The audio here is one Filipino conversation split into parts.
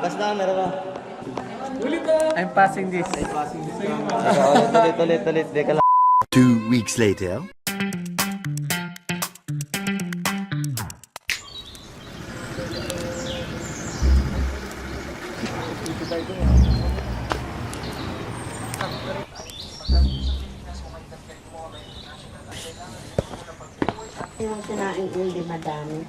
Pass na, meron ka. I'm passing this. Ulit. Deka lang. 2 weeks later. Yung sinaing hindi madami.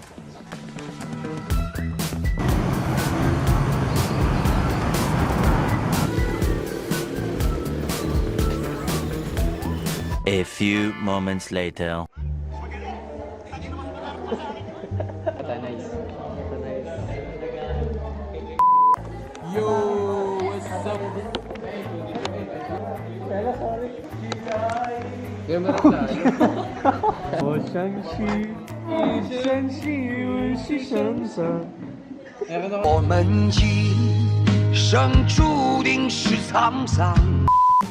A few moments later. Yo, what's up? Camera tayo. 我相信，你相信我是神圣。我们今生注定是沧桑。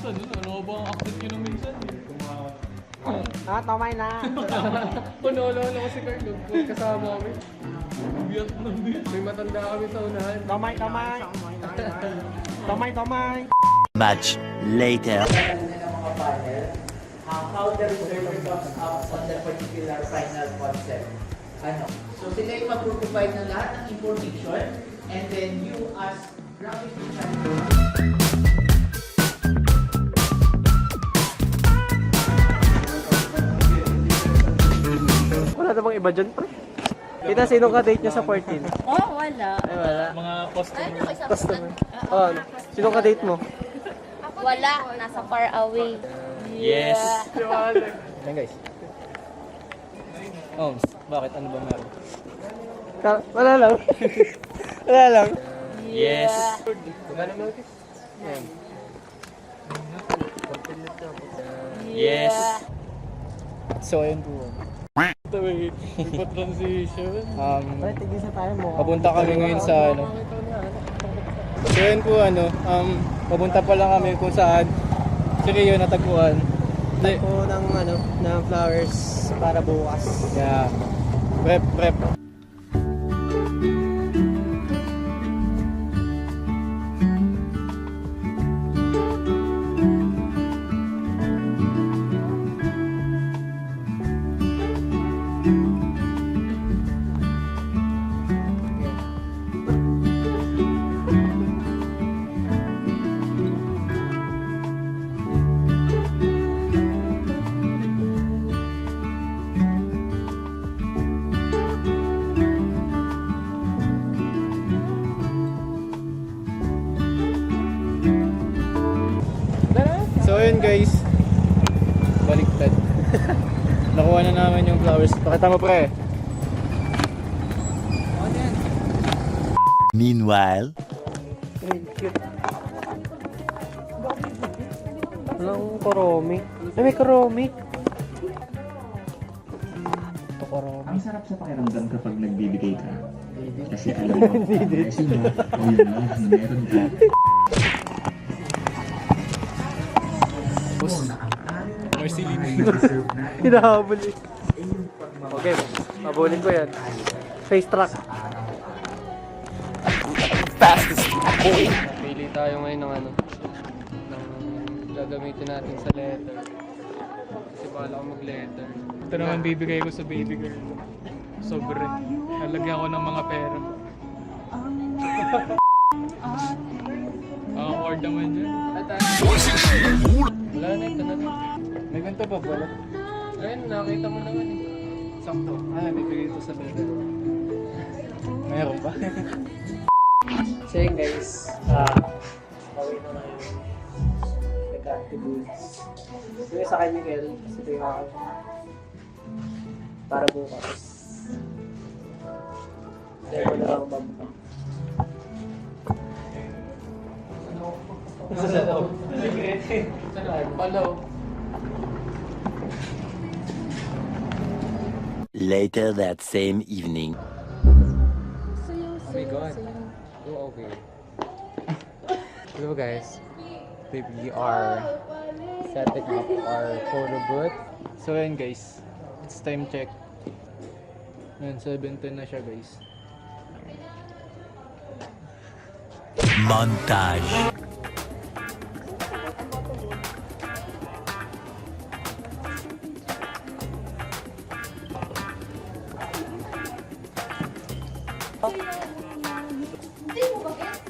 Ano ba ang active yun ng minsan? Ah, tamay na. Panolo kasi Carlo, kasama kami. Biyat na biyat. May matanda kami sa unahan. Tamay. Tamay. Much later. How the reserve comes up on the particular final concept. So sila yung mag-provide ng lahat ng information and then you as graphic designer. Wala na bang iba dyan, pre? Kita, sinong ka-date niya sa 14? Oh, wala. Ay, wala. Mga customer. Customer. Oh, sinong ka-date mo? Wala. Nasa far away. Yes. Yan, guys. Oms, bakit? Ano ba meron? Wala lang. Wala lang. Yes. Yes. So, ayun po. Ito may transition. Pre, tigisa tayo mo. Papunta kami ngayon sa ano. So yun po papunta pa lang kami kung saan si Rio natagpuan. Po ng flowers para bukas. Yeah. Prep. So yun guys, baliktad. Nakuha na namin yung flowers. Pakita mo pre. Meanwhile. Cute. Walang koromi. Ay, may koromi. Ito koromi. Ang sarap sa pakiramdam kapag nagbibigay ka. Kasi alam mo, kasi mo, o yun lang, na meron ka. More silly. Hinahabol eh. Okay, mabulin ko yan. Face track. Pili tayo ngayon ng ng gagamitin natin sa letter. Kasi bala ko mag-letter. Ito naman bibigay ko sa baby girl. Sobre. Lalagyan ko ng mga pera. Awkward naman dyan. Wala na, ito na lang. May ganito ba? Wala. Ayun, nakita mo naman eh. Sakto. Bibigay ito sa baby. Mayroon ba? So yun guys, pauwi na ngayon. Nag-activates. Yung sa kanya Kel, kasi ito yung akin. Para bukas. Dahil ko na lang mabuka. Sa loob. Sa loob. Palaw. Later that same evening. Oh my god. Oh, okay. Hello guys. We are setting up our photo booth. So yun guys. It's time check. Yun, 7:10 na siya guys. Montage. Hindi mo ba